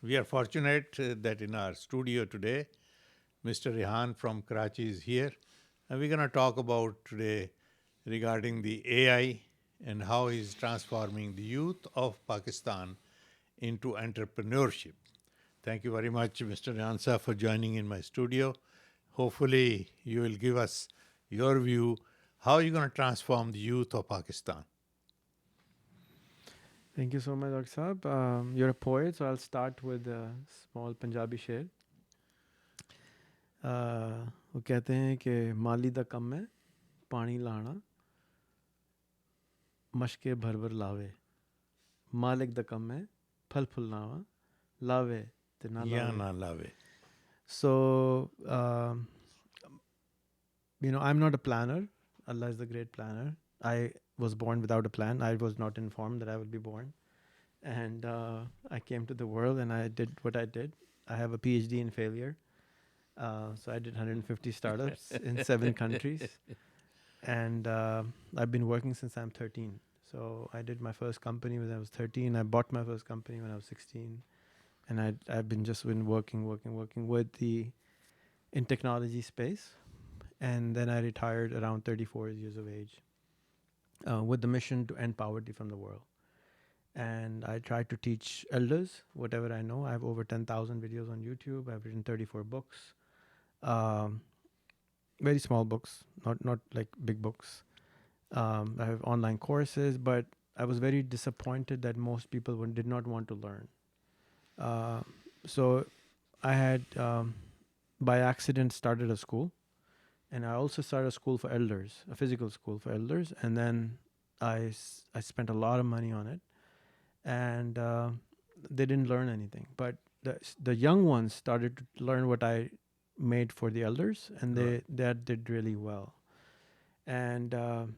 We are fortunate that in our studio today, Mr. Rehan from Karachi is here. And we're going to talk about today regarding the AI and how it's transforming the youth of Pakistan into entrepreneurship. Thank you very much, Mr. Rehan for joining in my studio. Hopefully, you will give us your view how you're going to transform the youth of Pakistan. Thank you so much, Dr. Saab. You're a poet, so I'll start with a small Punjabi शेर. वो कहते हैं कि माली दा कम है पानी लाना मशके भर भर लावे मालिक दा कम है फल फुल लावा लावे ते ना Ya लावे. na lave. So, I'm not a planner. Allah is the great planner. I was born without a plan. I was not informed that I would be born. And I came to the world and I did what I did. I have a PhD in failure. So I did 150 startups in 7 countries. And I've been working since I'm 13. So I did my first company when I was 13. I bought my first company when I was 16. And I've been working with in technology space. And then I retired around 34 years of age with the mission to end poverty from the world. And I try to teach elders whatever I know. I have over 10,000 videos on YouTube. I've written 34 books, very small books, not like big books. I have online courses, but I was very disappointed that most people did not want to learn. So I had, by accident, started a school. And I also started a school for elders, a physical school for elders. And then I spent a lot of money on it. And they didn't learn anything. But the young ones started to learn what I made for the elders. And that did really well. And around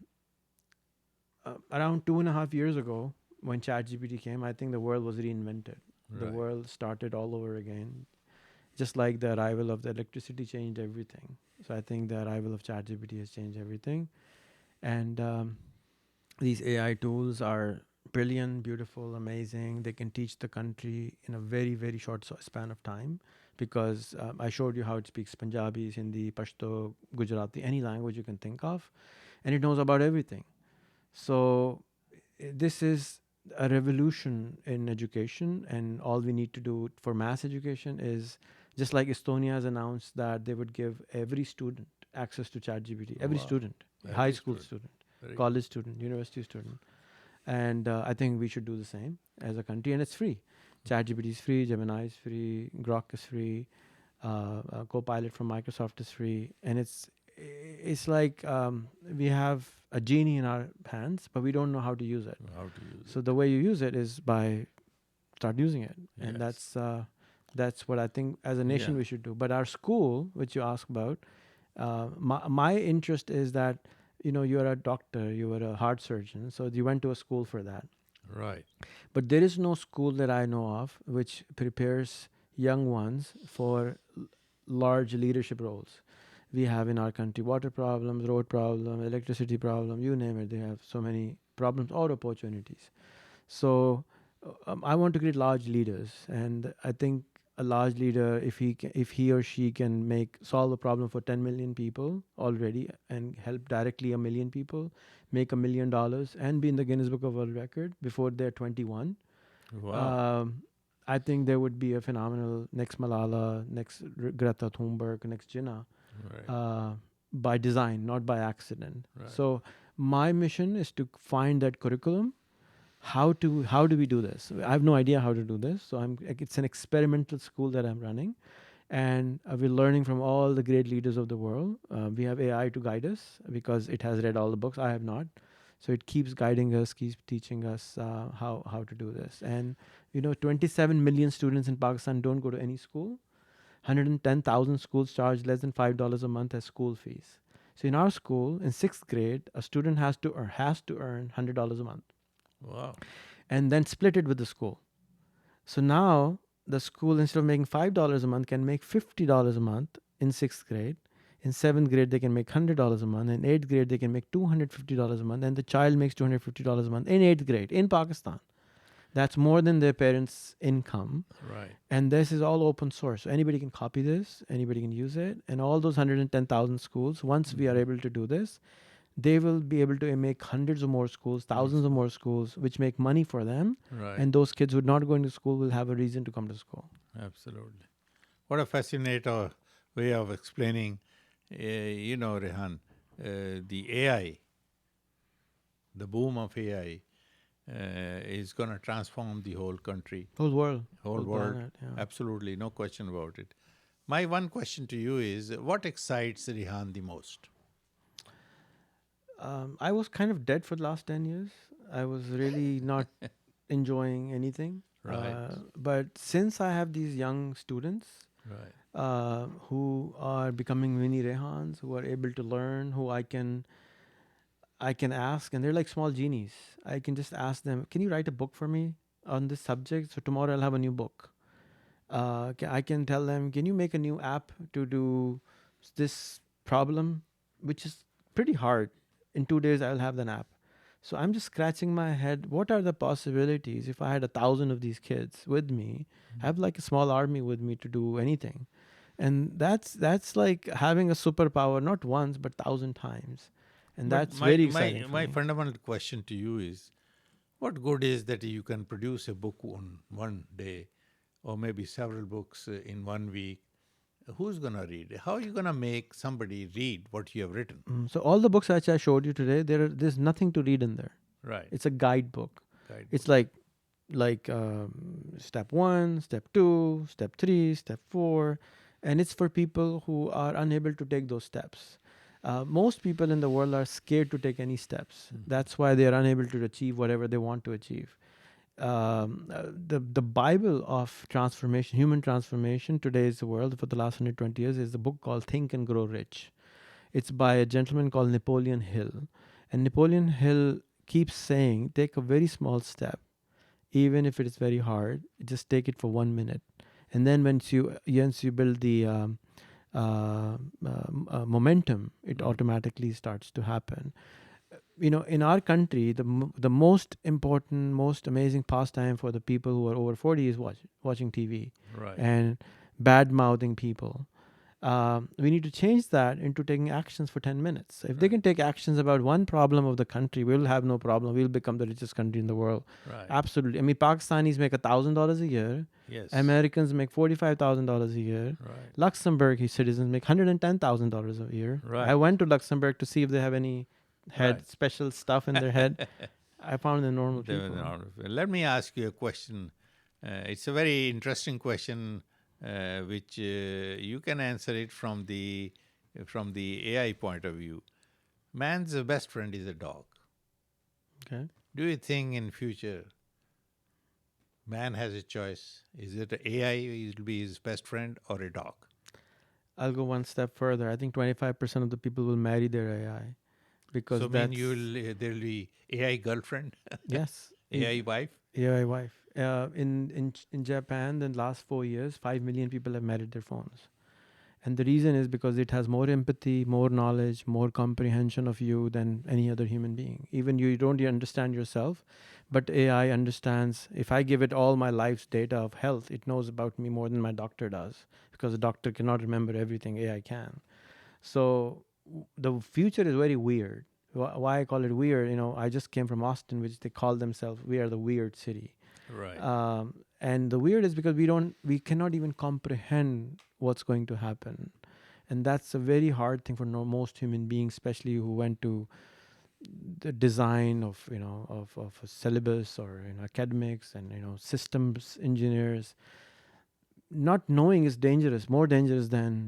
2.5 years ago, when ChatGPT came, I think the world was reinvented. The world started all over again. Just like the arrival of the electricity changed everything. So I think the arrival of ChatGPT has changed everything. And these AI tools are brilliant, beautiful, amazing. They can teach the country in a very, very short span of time because I showed you how it speaks Punjabi, Hindi, Pashto, Gujarati, any language you can think of. And it knows about everything. So this is a revolution in education, and all we need to do for mass education is just like Estonia has announced that they would give every student access to ChatGPT, every student, high school student, college student, university student. And I think we should do the same as a country, and it's free. ChatGPT is free, Gemini is free, Grok is free, Copilot from Microsoft is free, and it's like we have a genie in our hands, but we don't know how to use it. So the way you use it is by start using it, and that's what I think as a nation we should do. But our school, which you asked about, my interest is that you're a doctor, you were a heart surgeon, so you went to a school for that. Right. But there is no school that I know of which prepares young ones for large leadership roles. We have in our country water problems, road problems, electricity problems, you name it. They have so many problems or opportunities. So I want to create large leaders, and I think a large leader, if he or she can solve a problem for 10 million people already and help directly 1 million people, make $1 million and be in the Guinness Book of World Record before they're 21. Wow. I think there would be a phenomenal next Malala, next Greta Thunberg, next Jinnah. By design, not by accident. So my mission is to find that curriculum. How do we do this? I have no idea how to do this. So it's an experimental school that I'm running, and we're learning from all the great leaders of the world. We have AI to guide us because it has read all the books. I have not. So it keeps guiding us, keeps teaching us how to do this. And 27 million students in Pakistan don't go to any school. 110,000 schools charge less than $5 a month as school fees. So in our school, in 6th grade, a student has to earn $100 a month. Wow. And then split it with the school. So now the school, instead of making $5 a month, can make $50 a month in 6th grade. In 7th grade, they can make $100 a month. In 8th grade, they can make $250 a month. And the child makes $250 a month in 8th grade in Pakistan. That's more than their parents' income. Right. And this is all open source. So anybody can copy this, anybody can use it. And all those 110,000 schools, once we are able to do this, they will be able to make hundreds of more schools, thousands of more schools, which make money for them. Right. And those kids who are not going to school will have a reason to come to school. Absolutely. What a fascinating way of explaining, Rehan, the AI, the boom of AI is going to transform the whole country, Whole world. whole world. Planet, yeah. Absolutely, no question about it. My one question to you is, what excites Rehan the most? I was kind of dead for the last 10 years. I was really not enjoying anything. Right. But since I have these young students Right. who are becoming mini Rehans, who are able to learn, who I can ask, and they're like small genies. I can just ask them, can you write a book for me on this subject? So tomorrow I'll have a new book. I can tell them, can you make a new app to do this problem, which is pretty hard. In 2 days, I'll have an app. So I'm just scratching my head. What are the possibilities if I had 1,000 of these kids with me? I have like a small army with me to do anything. And that's like having a superpower, not once, but 1,000 times. And But that's my very my exciting for my me. fundamental question to you is, what good is that you can produce a book on one day, or maybe several books in 1 week? Who's going to read? How are you going to make somebody read what you have written? So all the books that I showed you today, there's nothing to read in there. Right. It's a guidebook. Guide It's book. like step 1, step 2, step 3, step 4, and it's for people who are unable to take those steps. Most people in the world are scared to take any steps. That's why they are unable to achieve whatever they want to achieve. The Bible of transformation, human transformation, today's world for the last 120 years is a book called Think and Grow Rich. It's by a gentleman called Napoleon Hill. And Napoleon Hill keeps saying, take a very small step, even if it is very hard, just take it for 1 minute. And then once you build the momentum, it automatically starts to happen. In our country, the most important, most amazing pastime for the people who are over 40 is watching TV Right. and bad mouthing people. We need to change that into taking actions for 10 minutes. So if they can take actions about one problem of the country, we'll have no problem. We'll become the richest country in the world. Right. Absolutely. I mean, Pakistanis make $1,000 a year. Yes. Americans make $45,000 a year. Right. Luxembourg citizens make $110,000 a year. Right. I went to Luxembourg to see if they have any Right. special stuff in their head. I found they're normal They were people. not- Let me ask you a question. It's a very interesting question, which you can answer it from the AI point of view. Man's best friend is a dog. Okay. Do you think in future man has a choice? Is it AI will be his best friend or a dog? I'll go one step further. I think 25% of the people will marry their AI. Because So that's, there'll be AI girlfriend, yes, AI wife. AI wife. In Japan, in the last 4 years, 5 million people have married their phones. And the reason is because it has more empathy, more knowledge, more comprehension of you than any other human being. Even you don't understand yourself, but AI understands. If I give it all my life's data of health, it knows about me more than my doctor does, because the doctor cannot remember everything, AI can. So the future is very weird. Why I call it weird, I just came from Austin, which they call themselves, we are the weird city. Right. And the weird is because we cannot even comprehend what's going to happen. And that's a very hard thing for most human beings, especially who went to the design of a syllabus or academics and systems engineers. Not knowing is dangerous, more dangerous than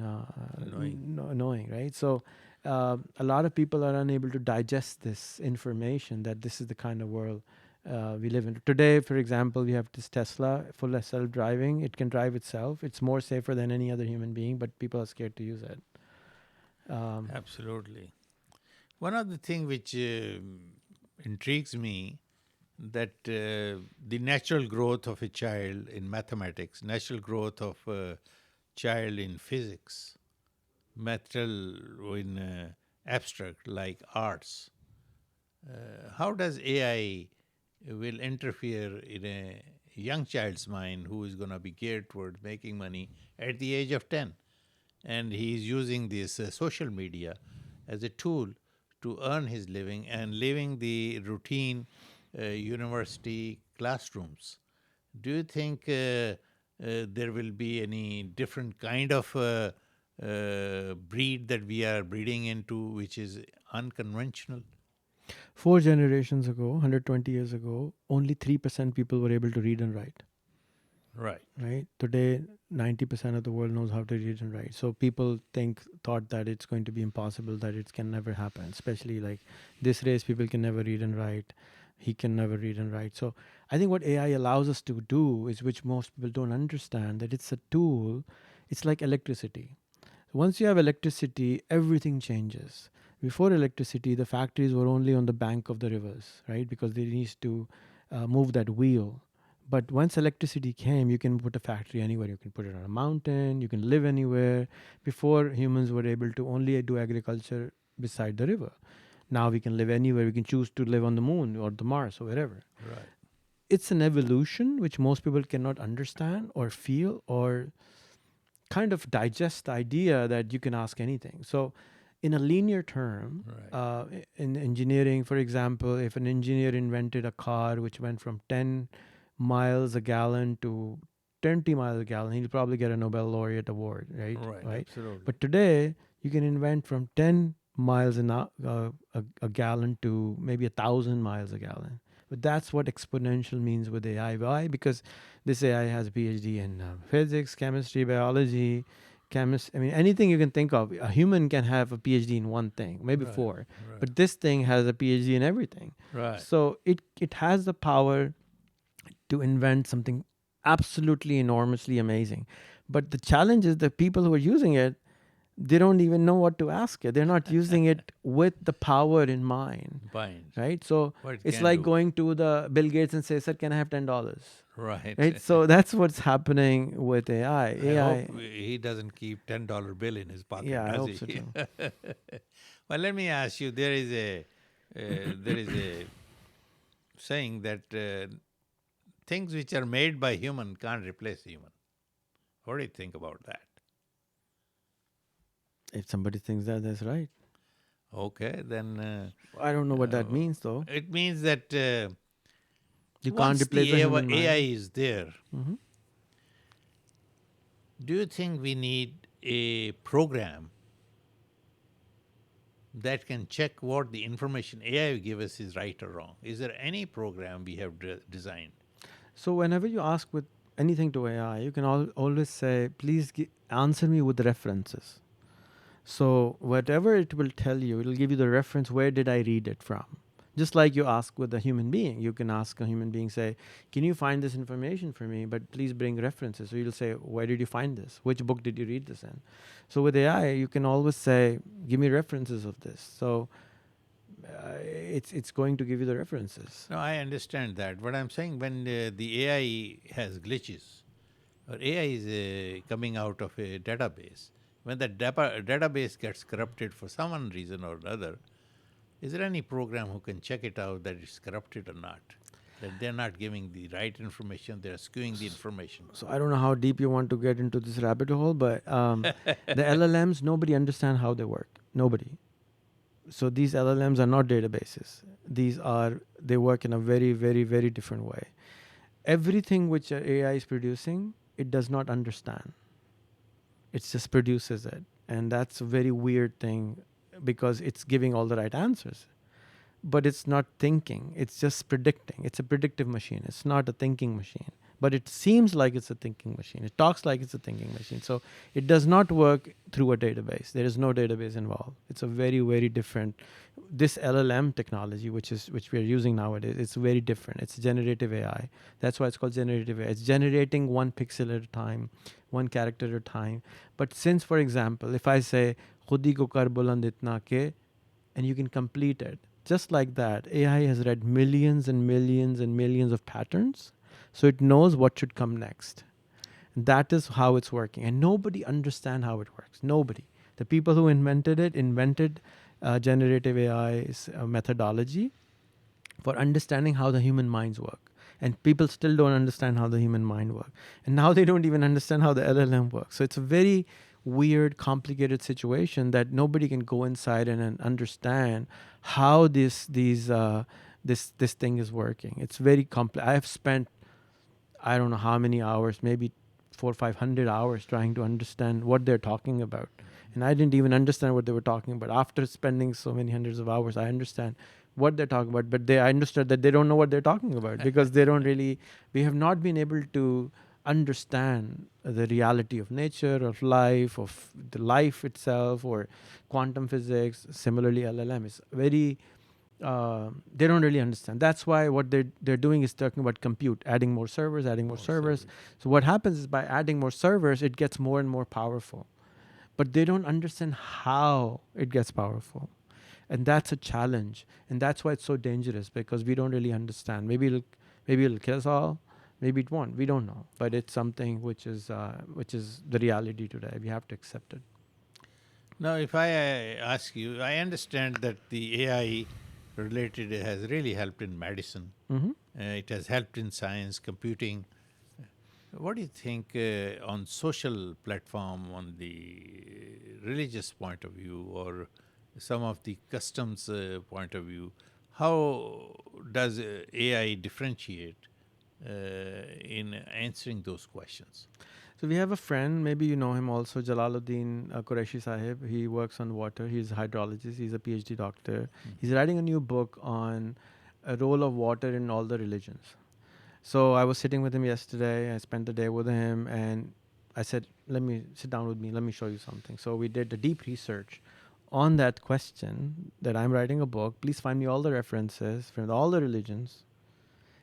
knowing, right? So a lot of people are unable to digest this information, that this is the kind of world we live in. Today, for example, we have this Tesla, full of self-driving. It can drive itself. It's more safer than any other human being, but people are scared to use it. Absolutely. One other thing which intrigues me, that the natural growth of a child in mathematics, natural growth of a child in physics, natural in abstract like arts. How does AI will interfere in a young child's mind who is going to be geared toward making money at the age of 10. And he's using this social media as a tool to earn his living and living the routine university classrooms. Do you think there will be any different kind of breed that we are breeding into, which is unconventional? 4 generations ago, 120 years ago, only 3% people were able to read and write. Right. Right? Today, 90% of the world knows how to read and write. So people thought that it's going to be impossible, that it can never happen. Especially like this race, people can never read and write. He can never read and write. So I think what AI allows us to do is, which most people don't understand, that it's a tool. It's like electricity. Once you have electricity, everything changes. Before electricity, the factories were only on the bank of the rivers, right? Because they need to move that wheel. But once electricity came, you can put a factory anywhere. You can put it on a mountain. You can live anywhere. Before, humans were able to only do agriculture beside the river. Now we can live anywhere. We can choose to live on the moon or the Mars or wherever. Right. It's an evolution which most people cannot understand or feel or kind of digest the idea that you can ask anything. So in a linear term, Right. in engineering, for example, if an engineer invented a car which went from 10 miles a gallon to 20 miles a gallon, he'll probably get a Nobel laureate award, right? Right. Absolutely. But today, you can invent from 10 miles a gallon to maybe 1,000 miles a gallon. But that's what exponential means with AI. Why? Because this AI has a PhD in physics, chemistry, biology, anything you can think of. A human can have a PhD in one thing, maybe Right. 4. Right. But this thing has a PhD in everything. Right. So it has the power to invent something absolutely enormously amazing. But the challenge is the people who are using it, they don't even know what to ask it. They're not using it with the power in mind. Fine. Right? So What it it's can like do. going to the Bill Gates and say, sir, can I have $10? Right. Right? So that's what's happening with AI. I hope he doesn't keep $10 bill in his pocket, Yeah, I does hope he? so too. Well, let me ask you. There is a saying that things which are made by human can't replace human. What do you think about that? If somebody thinks that, that's right. Okay, then I don't know what that means, though. it means that You can't once replace the a human AI mind. is there, Mhm. do you think we need a program that can check what the information AI will give us is right or wrong? Is there any program we have designed? So whenever you ask with anything to AI, you can always say, please answer me with references. So whatever it will tell you, it will give you the reference, where did I read it from? Just like you ask with a human being. You can ask a human being, say, can you find this information for me, but please bring references. So you'll say, where did you find this? Which book did you read this in? So with AI, you can always say, give me references of this. So it's going to give you the references. No, I understand that. But I'm saying when the AI has glitches, or AI is coming out of a database, when the database gets corrupted for some reason or another, is there any program who can check it out that it's corrupted or not? That they're not giving the right information, they're skewing the information. So I don't know how deep you want to get into this rabbit hole, but the LLMs, nobody understands how they work. Nobody. So these LLMs are not databases. They work in a very, very, very different way. Everything which AI is producing, it does not understand. It just produces it. And that's a very weird thing because it's giving all the right answers. But it's not thinking. It's just predicting. It's a predictive machine. It's not a thinking machine. But it seems like it's a thinking machine. It talks like it's a thinking machine. So it does not work through a database. There is no database involved. It's a very, very different. This LLM technology, which we are using nowadays, it's very different. It's generative AI. That's why it's called generative AI. It's generating one pixel at a time, one character at a time. But since, for example, if I say "Khudi ko kar buland itna ke," and you can complete it, just like that, AI has read millions and millions and millions of patterns. So it knows what should come next. And that is how it's working. And nobody understands how it works. Nobody. The people who invented it invented generative AI's methodology. for understanding how the human minds work. And people still don't understand how the human mind works. And now they don't even understand how the LLM works. So it's a very weird, complicated situation that nobody can go inside and understand how this thing is working. It's very complex. I have spent I don't know how many hours, maybe 400-500 hours trying to understand what they're talking about. And I didn't even understand what they were talking about. After spending so many hundreds of hours, I understand what they're talking about, but I understood that they don't know what they're talking about because we have not been able to understand the reality of nature, of life, of the life itself, or quantum physics. Similarly, LLM is very they don't really understand. That's why what they're doing is talking about compute, adding more servers, adding more servers. So what happens is by adding more servers, it gets more and more powerful. But they don't understand how it gets powerful. And that's a challenge. And that's why it's so dangerous, because we don't really understand. Maybe it'll kill us all. Maybe it won't. We don't know. But it's something which is the reality today. We have to accept it. Now, if I ask you, I understand that the AI related has really helped in medicine. Mm-hmm. It has helped in science, computing. What do you think on social platform, on the religious point of view, or some of the customs point of view? How does AI differentiate in answering those questions? So we have a friend, maybe you know him also, Jalaluddin Qureshi Sahib. He works on water. He's a hydrologist. He's a PhD doctor. He's writing a new book on a role of water in all the religions. So I was sitting with him yesterday. I spent the day with him, and I said, "Let me sit down with me. Let me show you something." So we did a deep research on that question. That I'm writing a book. Please find me all the references from all the religions,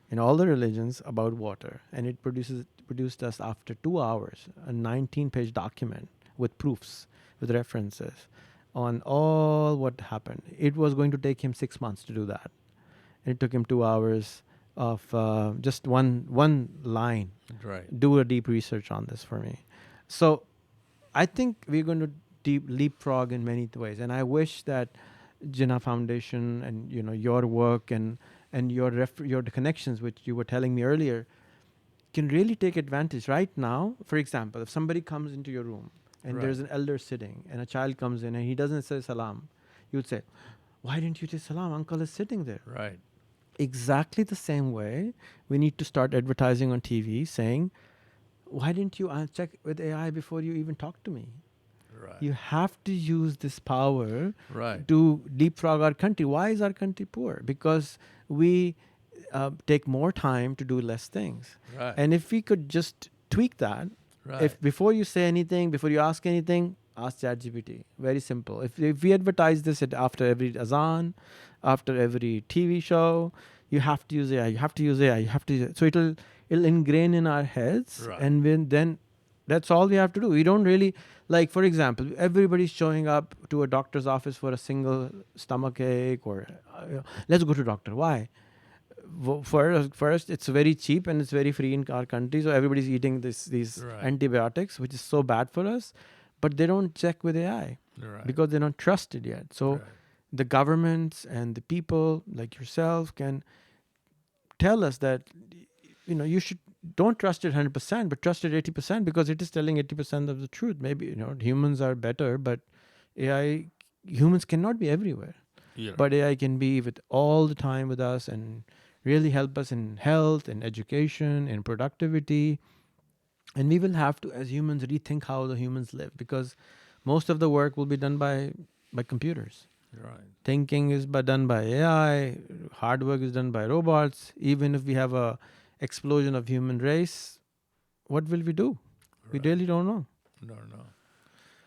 in all the religions about water, and it produced us after 2 hours a 19-page document with proofs, with references on all what happened. It was going to take him 6 months to do that. It took him 2 hours of just one line. Right. Do a deep research on this for me. So I think we're going to leapfrog in many ways, and I wish that Jinnah Foundation and your work and your connections, which you were telling me earlier, can really take advantage. Right now, for example, if somebody comes into your room and there's an elder sitting and a child comes in and he doesn't say salam, you would say, "Why didn't you say salam? Uncle is sitting there." Right. Exactly the same way, we need to start advertising on TV saying, "Why didn't you check with AI before you even talk to me?" Right. You have to use this power Right. to leapfrog our country. Why is our country poor? Because we take more time to do less things. Right. And if we could just tweak that, if before you say anything, before you ask anything, ask ChatGPT. Very simple. If we advertise this after every azan, after every TV show, you have to use AI. You have to use AI. You have to. So it'll ingrain in our heads, and then that's all we have to do. We don't really, like, for example, everybody's showing up to a doctor's office for a single stomach ache or let's go to doctor. Why? First, it's very cheap and it's very free in our country. So everybody's eating these antibiotics, which is so bad for us. But they don't check with AI because they don't trust it yet. So the governments and the people like yourself can tell us that you should don't trust it 100%, but trust it 80% because it is telling 80% of the truth. Maybe humans are better, but humans cannot be everywhere. But AI can be with all the time with us and really help us in health, in education, in productivity. And we will have to, as humans, rethink how the humans live, because most of the work will be done by computers. Right. Thinking is done by AI. Hard work is done by robots. Even if we have a explosion of human race, what will we do? We really don't know. No.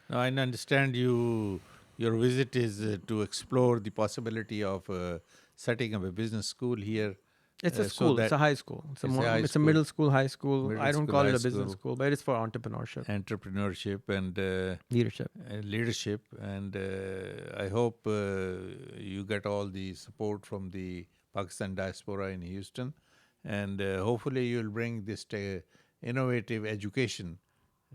Now, I understand your visit is to explore the possibility of setting up a business school here. It's a school. It's a high school. It's a middle school, high school. I don't call it a business school, but it's for entrepreneurship and leadership. And I hope you get all the support from the Pakistan diaspora in Houston, and hopefully you'll bring this innovative education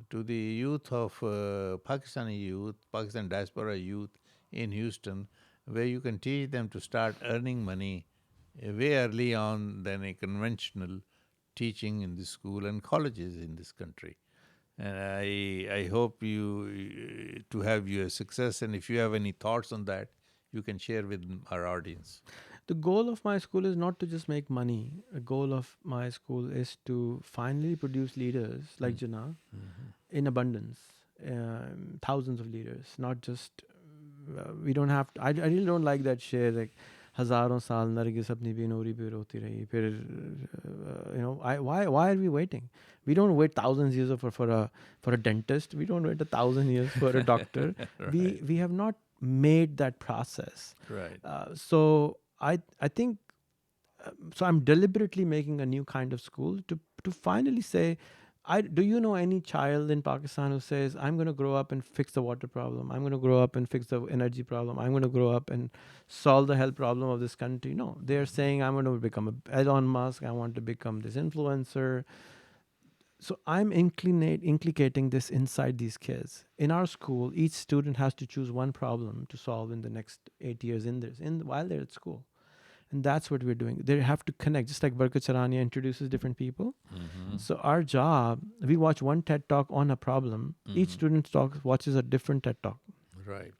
to the youth of Pakistani youth, Pakistan diaspora youth in Houston, where you can teach them to start earning money way early on than a conventional teaching in the school and colleges in this country. And I hope you to have you a success. And if you have any thoughts on that, you can share with our audience. The goal of my school is not to just make money. The goal of my school is to finally produce leaders like Jinnah in abundance, thousands of leaders, not just. We don't have to. I really don't like that share like. हजारों साल नरगिस अपनी बेनूरी पे रोती रही फिर why are we waiting? We don't wait thousands years for a dentist. We don't wait 1,000 years for a doctor. Right. We have not made that process. Right. So I think so I'm deliberately making a new kind of school to finally say, do you know any child in Pakistan who says, I'm going to grow up and fix the water problem, I'm going to grow up and fix the energy problem, I'm going to grow up and solve the health problem of this country? No, they're saying, I'm going to become a Elon Musk, I want to become this influencer. So I'm inculcating this inside these kids. In our school, each student has to choose one problem to solve in the next 8 years while they're at school. And that's what we're doing. They have to connect, just like Barkat Sarania introduces different people. So our job, we watch one TED Talk on a problem. Each student watches a different TED Talk. Right.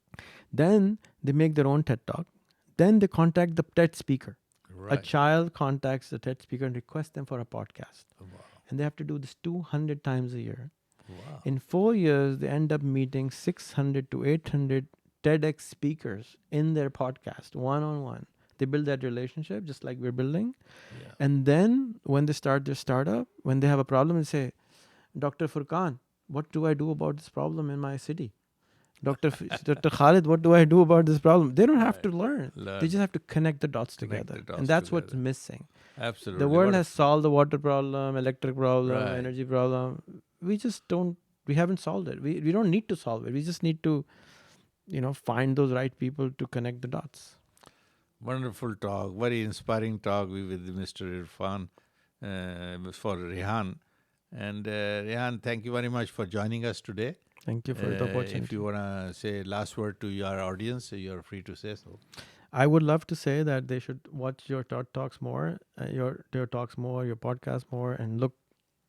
Then they make their own TED Talk. Then they contact the TED speaker. Right. A child contacts the TED speaker and requests them for a podcast. Wow. And they have to do this 200 times a year. Wow. In 4 years, they end up meeting 600 to 800 TEDx speakers in their podcast, one-on-one. They build that relationship just like we're building. Yeah. And then when they start their startup, when they have a problem, they say, Dr. Furqan, what do I do about this problem in my city? Dr. Khalid, what do I do about this problem? They don't have to learn. They just have to connect the dots together. And that's what's missing. Absolutely. The world has solved the water problem, electric problem, Right. energy problem. We just don't, we haven't solved it. We don't need to solve it. We just need to, find those right people to connect the dots. Wonderful talk, very inspiring talk with Mr. Irfan for Rehan. And Rehan, thank you very much for joining us today. Thank you for the opportunity. If you want to say last word to your audience, you're free to say so. I would love to say that they should watch your talks more, your talks more, your podcast more, and look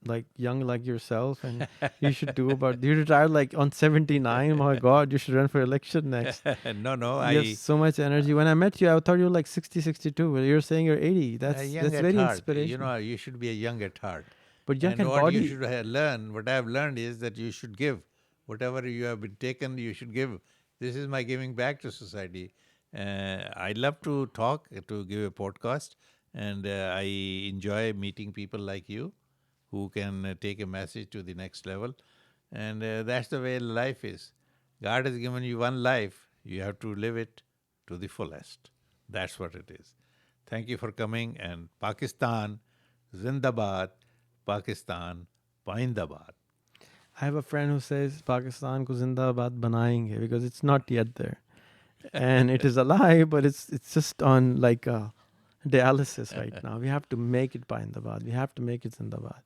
like young like yourself. And you should you retired like on 79. My God, you should run for election next. No, You have so much energy. When I met you, I thought you were like 60, 62. Well, you're saying you're 80. That's very inspirational. You should be a young at heart. But young And at what body. you should learn, what I've learned is that you should give. Whatever you have been taken, you should give. This is my giving back to society. I love to talk, to give a podcast, and I enjoy meeting people like you who can take a message to the next level. And that's the way life is. God has given you one life. You have to live it to the fullest. That's what it is. Thank you for coming. And Pakistan, Zindabad, Pakistan, Paindabad. I have a friend who says Pakistan ko Zindabad banayenge because it's not yet there. And it is alive, but it's just on like dialysis right now. We have to make it Paindabad. We have to make it Zindabad.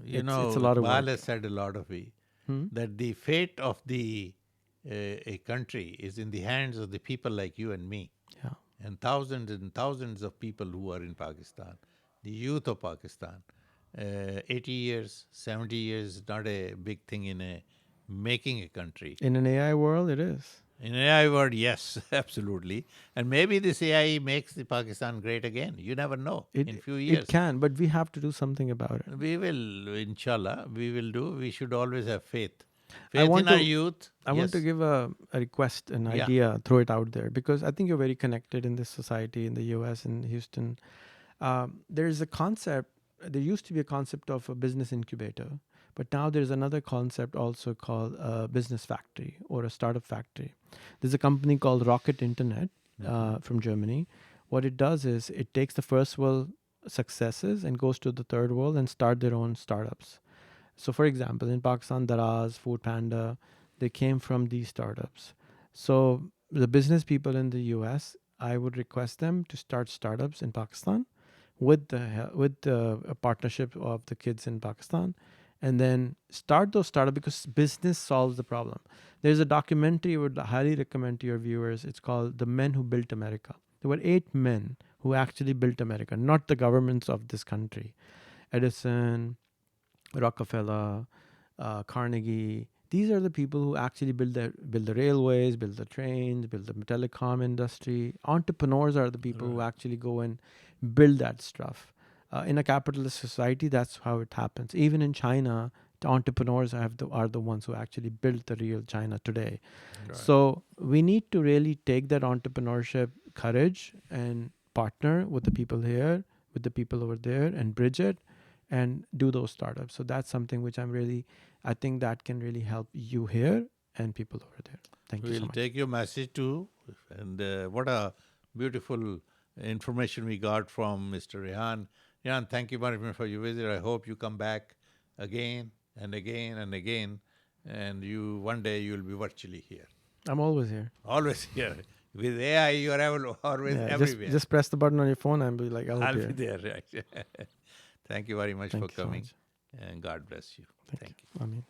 You It's a lot of Bal work. has said a lot of it, that the fate of a country is in the hands of the people like you and me, Yeah. and thousands of people who are in Pakistan, the youth of Pakistan. 80 years, 70 years is not a big thing in making a country. In an AI world, it is. In an AI world, yes, absolutely. And maybe this AI makes the Pakistan great again. You never know. In a few years. It can, but we have to do something about it. We will, inshallah, we will do. We should always have faith. I Faith want in our to- youth. I want to give a request, an idea, throw it out there, because I think you're very connected in this society in the US, in Houston. There's a concept, there used to be a concept of a business incubator, but now there's another concept also called a business factory or a startup factory. There's a company called Rocket Internet from Germany. What it does is it takes the first world successes and goes to the third world and start their own startups. So for example, in Pakistan, Daraz, Food Panda, they came from these startups. So the business people in the US, I would request them to start startups in Pakistan with the partnership of the kids in Pakistan, and then start those startups because business solves the problem. There's a documentary I would highly recommend to your viewers. It's called The Men Who Built America. There were 8 men who actually built America, not the governments of this country. Edison, Rockefeller, Carnegie. These are the people who actually build the railways, build the trains, build the telecom industry. Entrepreneurs are the people who actually go and build that stuff. In a capitalist society, that's how it happens. Even in China, the entrepreneurs are the ones who actually built the real China today. Right. So we need to really take that entrepreneurship courage and partner with the people here, with the people over there, and bridge it and do those startups. So that's something which I think that can really help you here and people over there. Thank you so much. We'll take your message too. And what a beautiful information we got from Mr. Rehan. Rehan, thank you very much for your visit. I hope you come back again and again and again. And one day you'll be virtually here. I'm always here. Always here. With AI, you're always everywhere. Just press the button on your phone and be like, I'll be there. Right. Thank you very much for coming. So much. And God bless you. Thank you. I mean.